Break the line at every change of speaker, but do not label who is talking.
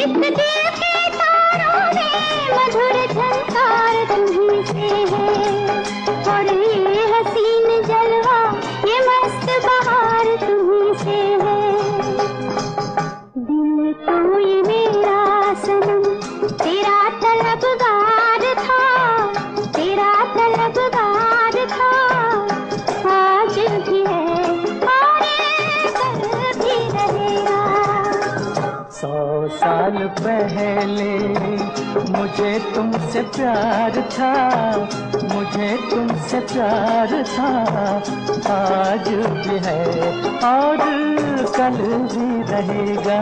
इस दिल के तारों में मधुर झंकार तुम्हीं से है, और ये हसीन जलवा ये मस्त बहार तुम्हीं से है। दिल तो ये मेरा सनम तेरा तलबगार था, तेरा तलबगार था, आज भी है और कल भी रहेगा।
100 साल पहले मुझे तुमसे प्यार था, मुझे तुमसे प्यार था, आज भी है और कल भी रहेगा।